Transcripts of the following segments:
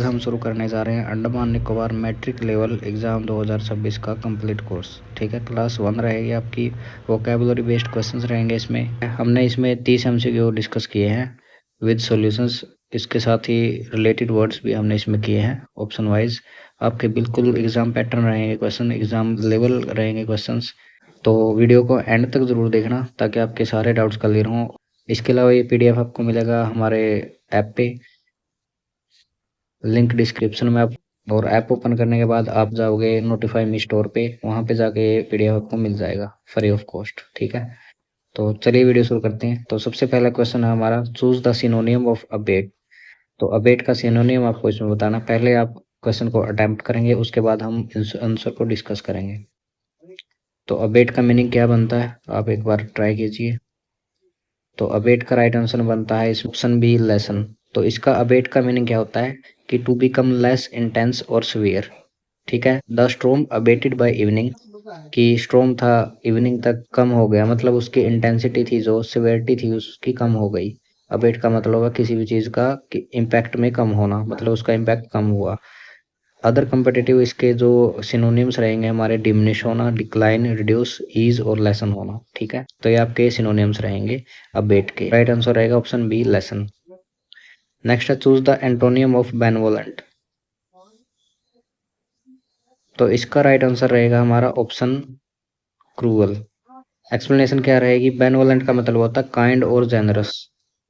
हम शुरू करने जा रहे हैं Andaman Nicobar matric level exam 2026 का कंप्लीट कोर्स। ठीक है, क्लास 1 रहेगी आपकी। वोकेबुलरी बेस्ड क्वेश्चंस रहेंगे इसमें। हमने इसमें 30 एमसीक्यू डिस्कस किए हैं विद सॉल्यूशंस। इसके साथ ही रिलेटेड वर्ड्स भी हमने इसमें किए हैं ऑप्शन वाइज। आपके बिल्कुल एग्ज़ाम पैटर्न रहेंगे क्वेश्चन, एग्ज़ाम लेवल रहेंगे क्वेश्चंस। तो वीडियो को एंड तक ज़रूर देखना ताकि आपके सारे डाउट्स क्लियर हों। इसके अलावा ये पीडीएफ आपको मिलेगा हमारे ऐप पे, लिंक डिस्क्रिप्शन में। आप और ऐप ओपन करने के बाद आप जाओगे नोटिफाई मी स्टोर पे, वहाँ पे जाके पीडीएफ आपको मिल जाएगा फ्री ऑफ कॉस्ट। ठीक है, तो चलिए वीडियो शुरू करते हैं। तो सबसे पहला क्वेश्चन है हमारा, choose the synonym of abate. तो अबेट का सिनोनियम आपको इसमें बताना। पहले आप क्वेश्चन को अटेम्प्ट करेंगे, उसके बाद हम आंसर को डिस्कस करेंगे। तो अबेट का मीनिंग क्या बनता है, आप एक बार ट्राई कीजिए। तो अबेट का राइट आंसर बनता है इस ऑप्शन बी, लेसन। तो इसका अबेट का मीनिंग क्या होता है कि टू बिकम लेस इंटेंस और सिवियर। ठीक है, द स्ट्रोम अबेटेड बाय इवनिंग, कि स्ट्रोम था इवनिंग तक कम हो गया, मतलब उसकी इंटेंसिटी थी, जो सिवियरिटी थी उसकी कम हो गई। अबेट का मतलब है किसी भी चीज का इम्पैक्ट में कम होना, मतलब उसका इम्पैक्ट कम हुआ। अदर कम्पिटिटिव इसके जो सिनोनिम्स रहेंगे हमारे, डिमिनिश होना, डिक्लाइन, रिड्यूस, ईज और लेसन होना। ठीक है, तो ये आपके सिनोनिम्स रहेंगे अबेट के। राइट आंसर रहेगा ऑप्शन बी, लेसन। नेक्स्ट है, चूज द एंटोनियम ऑफ बेनवोलेंट। तो इसका राइट आंसर रहेगा हमारा ऑप्शन क्रूअल। एक्सप्लेनेशन क्या रहेगी, बेनवोलेंट का मतलब होता है काइंड और जेनरस।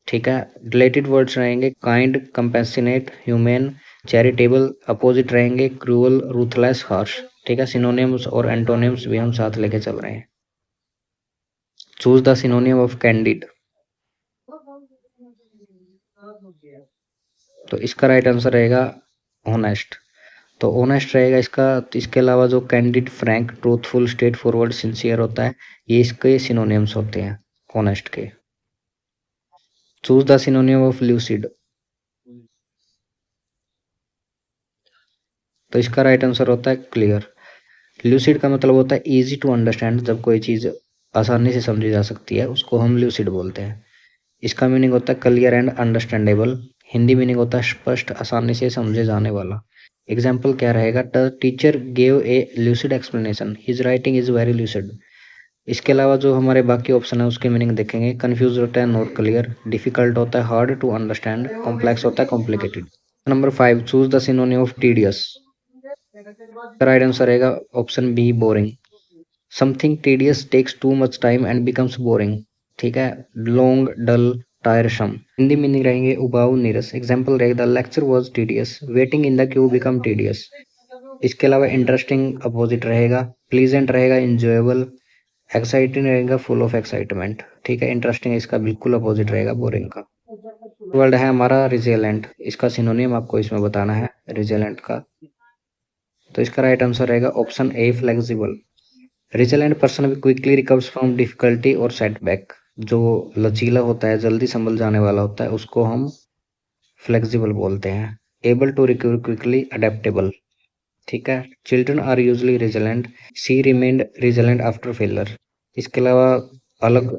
ठीक है, रिलेटेड वर्ड्स रहेंगे काइंड, कंपेसिनेट, ह्यूमेन, चैरिटेबल। अपोजिट रहेंगे क्रूअल, रूथलेस, हार्श। ठीक है, सिनोनिम्स और एंटोनिम्स भी हम साथ लेके चल रहे हैं। Choose the synonym of candid. तो इसका राइट आंसर रहेगा ऑनेस्ट। तो ऑनेस्ट रहेगा इसका। तो इसके अलावा जो candid, Frank, truthful, straight forward, sincere होता है, ये इसके सिनोनिम्स होते हैं ऑनेस्ट के। Choose the synonym of lucid. तो इसका राइट आंसर होता है क्लियर। ल्यूसिड का मतलब होता है इजी टू अंडरस्टैंड, जब कोई चीज आसानी से समझी जा सकती है उसको हम ल्यूसिड बोलते हैं। इसका मीनिंग होता है clear and understandable. Hindi meaning होता है स्पष्ट, आसानी से समझे जाने वाला। एग्जाम्पल क्या रहेगा, the teacher gave a lucid explanation, his writing is very lucid. इसके अलावा जो हमारे बाकी ऑप्शन है उसके मीनिंग देखेंगे। कंफ्यूज होता है नॉट क्लियर, डिफिकल्ट होता है हार्ड टू अंडरस्टैंड, कॉम्प्लेक्स होता है complicated. Number 5, choose the synonym of tedious. Right answer रहेगा option B, boring. Something tedious takes too much time and becomes boring. ठीक है, long, dull, tiresome. Hindi meaning रहेंगे उबाऊ, नीरस। एग्जाम्पल रहेगा, the lecture was tedious, waiting in the queue become tedious. इसके अलावा interesting opposite रहेगा, प्लीजेंट रहेगा इंजॉयबल, एक्साइटिंग रहेगा फुल ऑफ एक्साइटमेंट। ठीक है, इंटरेस्टिंग इसका बिल्कुल अपोजिट रहेगा बोरिंग का। वर्ड है हमारा रिजेलेंट। इसका सिनोनियम आपको इसमें बताना है रिजेलेंट का। तो इसका राइट आंसर रहेगा option A, flexible. Resilient person quickly recovers from difficulty और सेटबैक। जो लचीला होता है, जल्दी संभल जाने वाला होता है, उसको हम फ्लेक्सिबल बोलते हैं। Able to recover quickly, adaptable. ठीक है, children are usually resilient, she remained resilient after failure. इसके अलावा अलग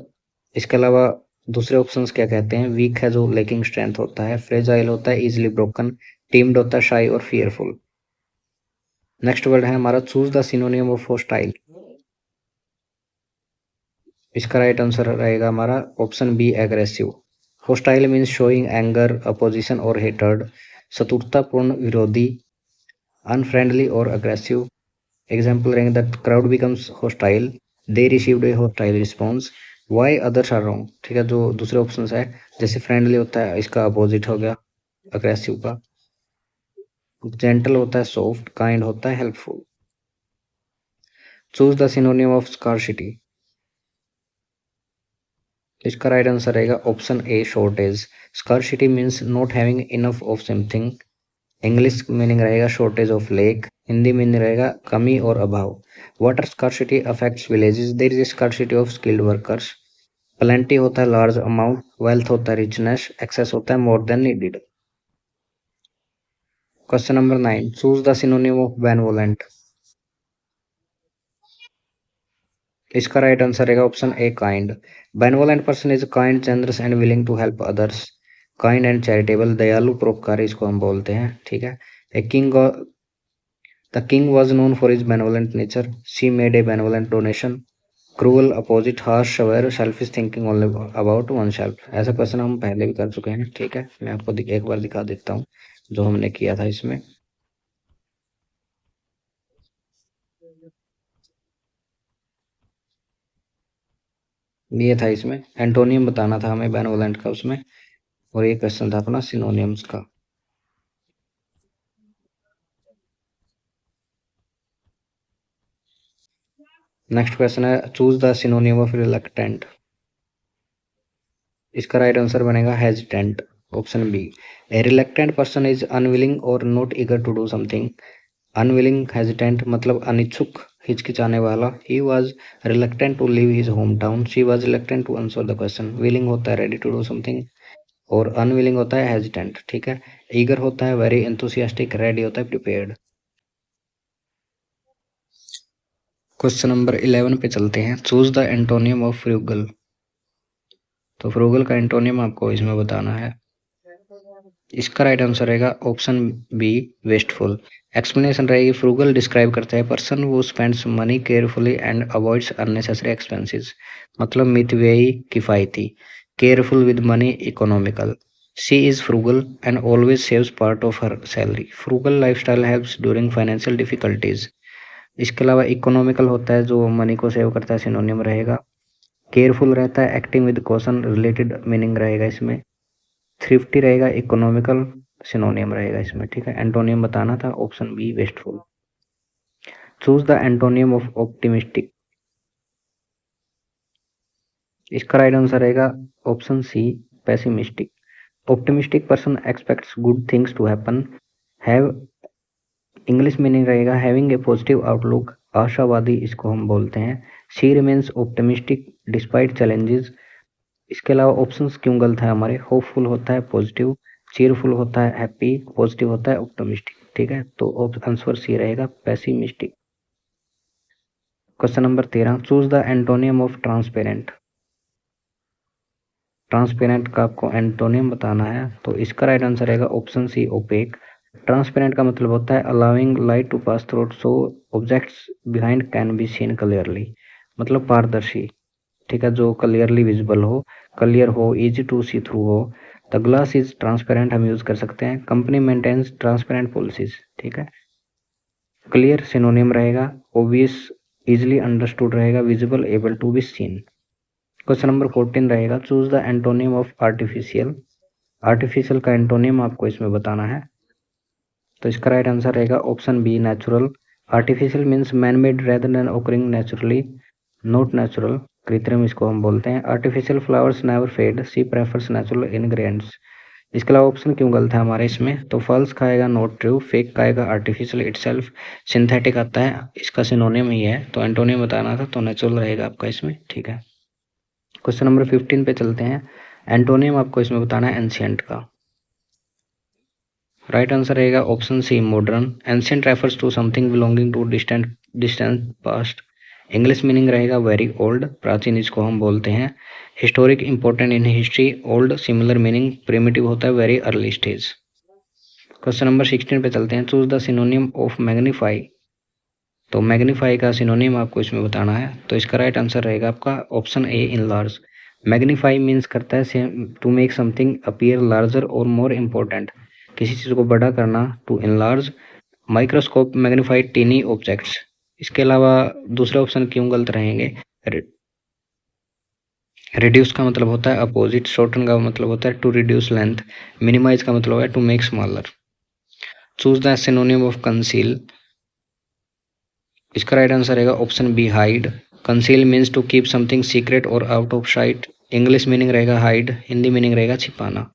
इसके अलावा दूसरे ऑप्शंस क्या कहते हैं, वीक है जो लेकिंग स्ट्रेंथ होता है, फ्रेजाइल होता है, इजिली ब्रोकन, टीम्ड होता है, शाई और फियरफुल। नेक्स्ट वर्ड है हमारा, choose the synonym of hostile. इसका राइट आंसर रहेगा हमारा option B, aggressive. Hostile means showing anger, opposition और हेटर्ड। शत्रुतापूर्ण, विरोधी, अनफ्रेंडली और अग्रेसिव। एग्जाम्पल रहेंगे, the crowd becomes hostile, they received a hostile response, why others are wrong. ठीक है, जो दूसरे ऑप्शन है, जैसे फ्रेंडली होता है, इसका अपोजिट हो गया अग्रेसिव का। जेंटल होता है सॉफ्ट, काइंड होता है helpful. Choose the synonym of scarcity. इसका राइट आंसर रहेगा option A, shortage. Scarcity means not having enough of something. English meaning रहेगा shortage of lack. Hindi meaning रहेगा कमी और अभाव। Water scarcity affects villages, there is scarcity of skilled workers. Plenty होता है large amount, wealth होता है रिचनेस, एक्सेस होता है more than needed. Question number 9, choose the synonym of benevolent. इसका राइट आंसर रहेगा option A, kind. Benevolent person is kind, generous and willing to help others. Kind and charitable, दयालु परोपकारी इसको हम बोलते हैं, ठीक है। A king, the king was known for his benevolent nature, she made a benevolent donation, cruel opposite harsh aware selfish thinking only about one self. ऐसा question हम पहले भी कर चुके हैं, ठीक है। मैं आपको एक बार दिखा देता हूँ जो हमने किया था इसमें। ये था इसमें एंटोनियम बताना था हमें बेनवोलेंट का उसमें, और ये क्वेश्चन था अपना सिनोनियम्स का। नेक्स्ट क्वेश्चन है choose the synonym of reluctant. इसका राइट आंसर बनेगा hesitant, option B. A reluctant person is unwilling और not eager to do something. Unwilling, hesitant मतलब अनिच्छुक, हिचकिचाने वाला। He was reluctant to leave his home town, she was reluctant to answer the question. Willing होता है ready to do something, और unwilling होता है हेजिटेंट, ठीक है। ईगर होता है वेरी एंथुसियास्टिक, रेडी होता है प्रिपेयर्ड। क्वेश्चन नंबर 11 पे चलते हैं। Choose the antonym of frugal. तो फ्रूगल का एंटोनियम आपको इसमें बताना है। इसका राइट आंसर रहेगा ऑप्शन बी, वेस्टफुल। एक्सप्लेनेशन रहेगी फ्रूगल डिस्क्राइब करता है पर्सन वो spends money carefully and avoids unnecessary expenses, मतलब मितव्ययी, किफायती। Careful with money, economical. She is frugal and always saves part of her salary. Frugal lifestyle helps during financial difficulties. इसके अलावा economical होता है जो मनी को सेव करता है, सिनोनियम रहेगा। केयरफुल रहता है, acting with caution related meaning रहेगा इसमें। थ्रिफ्टी रहेगा, इकोनॉमिकल सिनोनियम रहेगा इसमें, ठीक है। एंटोनियम बताना था, option B wasteful. Choose the antonym of optimistic. इसका राइट आंसर रहेगा option C, pessimistic. Optimistic person expects good things to happen. Have, English meaning रहेगा हैविंग ए पॉजिटिव आउटलुक, आशावादी इसको हम बोलते हैं। She remains optimistic despite challenges. इसके अलावा ऑप्शंस क्यों गलत है हमारे। होपफुल होता है पॉजिटिव, चीयरफुल होता है हैप्पी, पॉजिटिव होता है ऑप्टिमिस्टिक, ठीक है। तो आंसर सी रहेगा pessimistic. Question number 13, choose the antonym of transparent. Transparent का आपको एंटोनियम बताना है, तो इसका राइट आंसर रहेगा ऑप्शन सी, ओपेक। ट्रांसपेरेंट का मतलब होता है allowing light to pass through so objects behind can be seen clearly, मतलब पारदर्शी, ठीक है, जो क्लियरली विजिबल हो, क्लियर हो, इजी टू सी थ्रू हो। द ग्लास इज ट्रांसपेरेंट हम यूज कर सकते हैं। कंपनी मेंटेन्स ट्रांसपेरेंट पॉलिसीज, ठीक है। क्लियर सिनोनिम रहेगा, ओबियस इजिली अंडरस्टूड रहेगा, visible able to be seen. Question number 14 रहेगा choose the antonym of artificial. Artificial का एंटोनियम आपको इसमें बताना है, तो इसका राइट आंसर रहेगा option B, natural. Artificial means man made rather than occurring naturally, not natural, कृत्रिम इसको हम बोलते हैं। Artificial flowers never fade, she prefers natural ingredients. इसके अलावा ऑप्शन क्यों गलत है हमारे इसमें, तो फॉल्स का आएगा नॉट ट्रू, फेक का आएगा आर्टिफिशियल इटसेल्फ, सिंथेटिक आता है, इसका सिनोनिम ही है, तो एंटोनियम बताना था, तो नेचुरल रहेगा आपका इसमें, ठीक है। क्वेश्चन नंबर 15 पे चलते हैं। एंटोनियम आपको इसमें बताना है एंशियंट का। राइट आंसर रहेगा option C, modern. Ancient refers to something belonging to distant past. English meaning रहेगा वेरी ओल्ड, प्राचीन इसको हम बोलते हैं। Historic, important in history, old similar meaning, primitive होता है very early stage. Question number 16 पे चलते हैं। Choose the synonym of magnify. तो मैग्नीफाई का सिनोनियम आपको इसमें बताना है, तो इसका राइट आंसर रहेगा आपका option A, enlarge. Magnify means करता है to make something appear larger और मोर इम्पोर्टेंट, किसी चीज़ को बड़ा करना, to enlarge. Microscope magnify tiny objects. इसके अलावा दूसरे ऑप्शन क्यों गलत रहेंगे। रिड्यूस का मतलब होता है अपोजिट, शॉर्टन का मतलब होता है टू रिड्यूस लेंथ, मिनिमाइज का मतलब है to make smaller. Choose the synonym of conceal. इसका राइट आंसर रहेगा option B, hide. Conceal means to keep something secret और out of sight. English meaning रहेगा हाइड, हिंदी मीनिंग रहेगा छिपाना।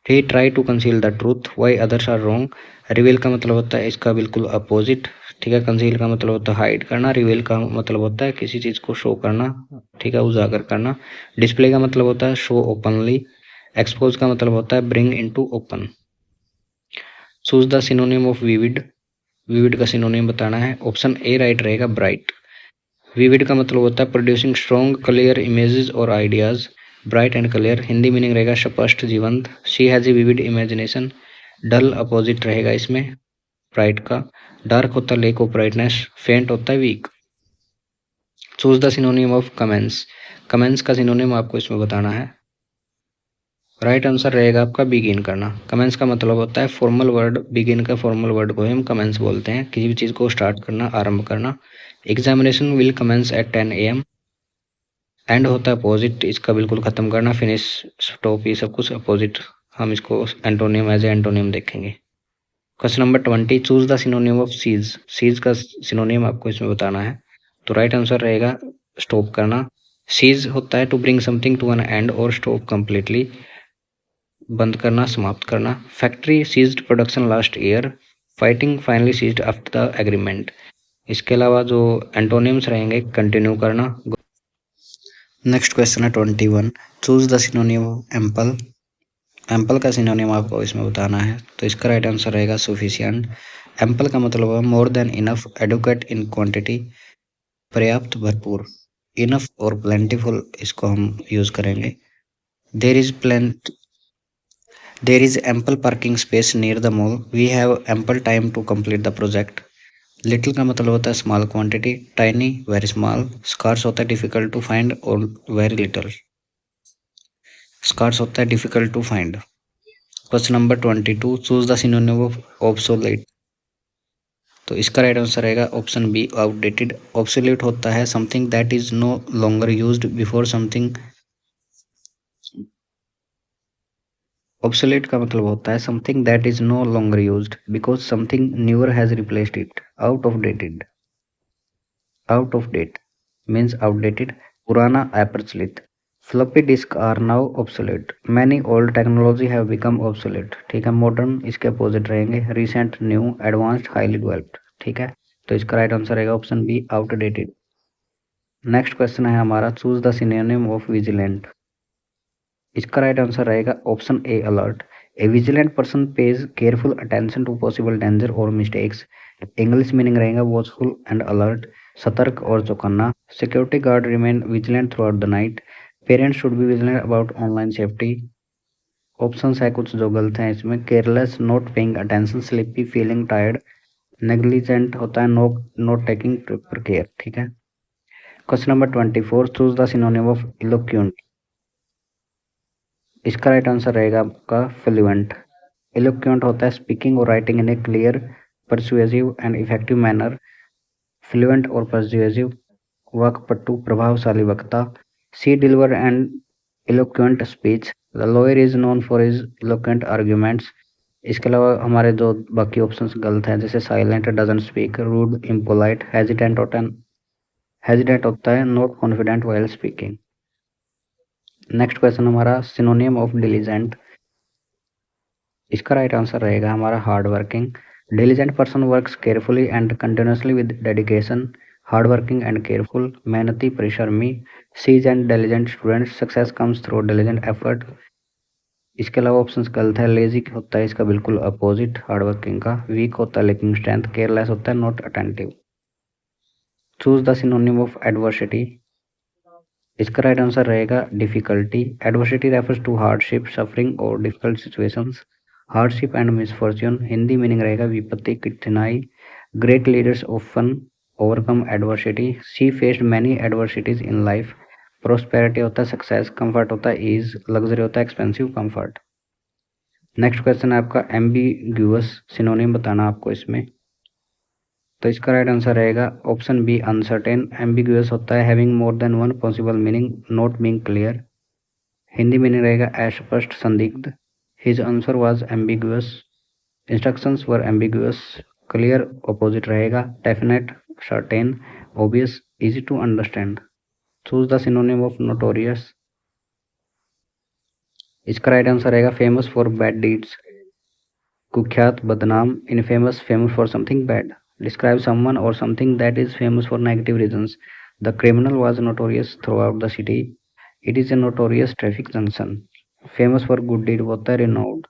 He try to conceal the truth why others are wrong. Reveal का मतलब होता है इसका बिल्कुल अपोजिट, ठीक है। कंसील का मतलब होता है हाइड करना, रिवील का मतलब होता है किसी चीज़ को शो करना, ठीक है, उजागर करना। डिस्प्ले का मतलब होता है शो ओपनली। एक्सपोज का मतलब होता है bring into open. Choose the synonym of vivid. Vivid का सिनोनिम बताना है, ऑप्शन ए राइट रहेगा, ब्राइट। विविड का मतलब होता है प्रोड्यूसिंग स्ट्रॉन्ग क्लियर इमेजेस और ideas. Bright and clear, Hindi meaning रहेगा स्पष्ट जीवंत। She has a vivid imagination, dull opposite रहेगा इसमें ब्राइट का। डार्क होता है लेक ऑफ ब्राइटनेस, फेंट होता है weak. Choose the synonym of commence, commence का सिनोनिम आपको इसमें बताना है। राइट आंसर रहेगा आपका बिगिन करना। कमेंस का मतलब होता है फॉर्मल वर्ड, बिगिन का फॉर्मल वर्ड को हम कमेंस बोलते हैं, किसी भी चीज़ को स्टार्ट करना, आरंभ करना। Examination will commence at 10 AM। End होता है अपोजिट, इसका बिल्कुल ख़त्म करना, फिनिश, स्टॉप, ये सब कुछ अपोजिट। हम इसको एंटोनियम एज ए एंटोनियम देखेंगे। Question number 20, choose the synonym of cease, cease का सिनोनिम आपको इसमें बताना है। तो राइट आंसर रहेगा स्टॉप करना। सीज होता है to bring something to an end और स्टॉप कंप्लीटली, बंद करना, समाप्त करना। Factory ceased production last year, fighting finally ceased after the agreement. इसके अलावा जो एंटोनिम्स रहेंगे, कंटिन्यू करना। नेक्स्ट क्वेश्चन है 21, choose the synonym of ample, ample का सिनोनिम आपको इसमें बताना है। तो इसका राइट आंसर रहेगा सफिशिएंट। एम्पल का मतलब है more than enough, adequate in quantity, पर्याप्त, भरपूर। इनफ और प्लेंटीफुल इसको हम यूज करेंगे। There is There is ample parking space near the mall. We have ample time to complete the project. Little का मतलब होता है small quantity, tiny very small, scarce होता है difficult to find और very little. Scarce होता है difficult to find. Question number 22, choose the synonym of obsolete. तो इसका राइट आंसर रहेगा ऑप्शन बी, आउटडेटेड। ऑब्सोल्यूट होता है something that is no longer used before something. Obsolete का मतलब होता है something that is no longer used because something newer has replaced it. Out of dated, out of date means outdated, पुराना, अप्रचलित। Floppy disk are now obsolete, many old technology have become obsolete. ठीक है, modern इसके opposite रहेंगे, recent, new, advanced, highly developed. ठीक है, तो इसका राइट आंसर रहेगा option B, outdated. Next question है हमारा, choose the synonym of vigilant. इसका राइट आंसर रहेगा option A, alert. A vigilant person pays careful attention to possible danger और मिस्टेक्स। इंग्लिश मीनिंग रहेगा वॉचफुल एंड अलर्ट, सतर्क और चौकन्ना। Security guard remain vigilant throughout the night. Parents should be vigilant about online safety. Options है कुछ जो गलत हैं इसमें, careless, not paying attention, sleepy, feeling tired. Negligent होता है नॉट टेकिंग प्रॉपर केयर। ठीक है, question number 24, choose the synonym of eloquent. इसका राइट आंसर रहेगा आपका फ्लुएंट। इलोक्वेंट होता है स्पीकिंग और writing in a clear, persuasive and effective manner. Fluent और परसुएसिव, वाक्पटु, प्रभावशाली वक्ता। She deliver an eloquent speech, the lawyer is known for his eloquent arguments. इसके अलावा हमारे जो बाकी ऑप्शंस गलत हैं, जैसे silent, doesn't speak, rude, impolite, hesitant होता है not confident while speaking. Next question हमारा, सिनोनिम ऑफ डिलीजेंट। इसका राइट आंसर रहेगा हमारा hard working. Diligent person works carefully and continuously with dedication. Hard working and careful, मेहनती, परिश्रमी। She's and diligent student, success comes through diligent effort. इसके अलावा option गलत है, लेजी होता है इसका बिल्कुल अपोजिट हार्ड वर्किंग का। वीक होता है लेकिंग स्ट्रेंथ, केयरलेस होता है not attentive. Choose the synonym of adversity. इसका राइट आंसर रहेगा difficulty. Adversity refers to hardship, suffering और difficult situations. Hardship and misfortune, Hindi meaning रहेगा विपत्ति, कठिनाई। Great leaders often overcome adversity. She faced many adversities in life. Prosperity होता है success, comfort होता है ईज, लग्जरी होता है एक्सपेंसिव, कंफर्ट। नेक्स्ट क्वेश्चन है आपका, एम्बिग्यूअस सिनोनिम बताना आपको इसमें। तो इसका राइट आंसर रहेगा ऑप्शन बी, अनसर्टेन। एम्बिगुअस होता है having more than one possible meaning, not being clear. Hindi meaning रहेगा अस्पष्ट, संदिग्ध। His answer was ambiguous, instructions were ambiguous. Clear opposite रहेगा, definite, certain, obvious, easy to understand. Choose the synonym of notorious. इसका right answer रहेगा famous for bad deeds, कुख्यात, बदनाम। Infamous, famous for something bad. Describe someone or something that is famous for negative reasons. The criminal was notorious throughout the city. It is a notorious traffic junction. Famous for good deed होता है renowned.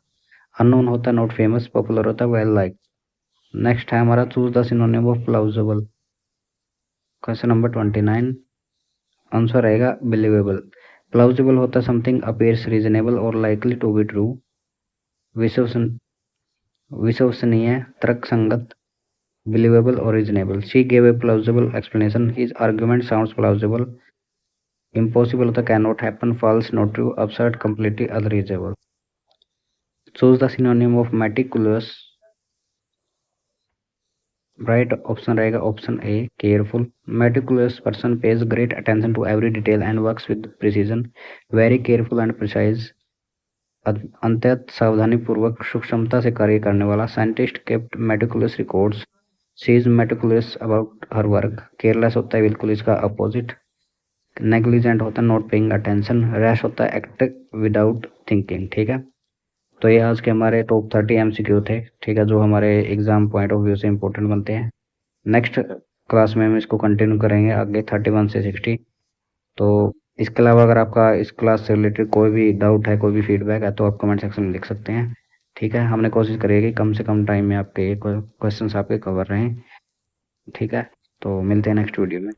Unknown होता है not famous. Popular होता है well liked. Next है हमारा, choose the synonym of plausible. Question number 29, answer रहेगा believable. Plausible होता है समथिंग अपेयर्स रीजनेबल और लाइकली टू बी ट्रू। विश्वसनीय, तर्कसंगत, believable or reasonable. She gave a plausible explanation. His argument sounds plausible. Impossible होता cannot happen, false, not true, absurd, completely unreasonable. Choose the synonym of meticulous. Right option रहेगा option A careful. Meticulous person pays great attention to every detail and works with precision, very careful and precise, अत्यंत सावधानी पूर्वक सूक्ष्मता से कार्य करने वाला। Scientist kept meticulous records. She is meticulous about हर वर्क। केयरलेस होता है बिल्कुल इसका अपोजिट। नेग्लिजेंट होता है नॉट पेइंग अटेंशन। रैश होता है एक्ट विदाउट थिंकिंग। ठीक है, तो ये आज के हमारे टॉप 30 एमसीक्यू थे। ठीक है, जो हमारे एग्जाम पॉइंट ऑफ व्यू से इंपॉर्टेंट बनते हैं। नेक्स्ट क्लास में हम इसको कंटिन्यू करेंगे आगे 31 से 60। तो इसके अलावा अगर आपका इस क्लास से रिलेटेड कोई भी डाउट है, कोई भी फीडबैक है, तो आप कमेंट सेक्शन में लिख सकते हैं। ठीक है, हमने कोशिश करेगी कम से कम टाइम में आपके क्वेश्चंस आपके कवर रहें। ठीक है, तो मिलते हैं नेक्स्ट वीडियो में।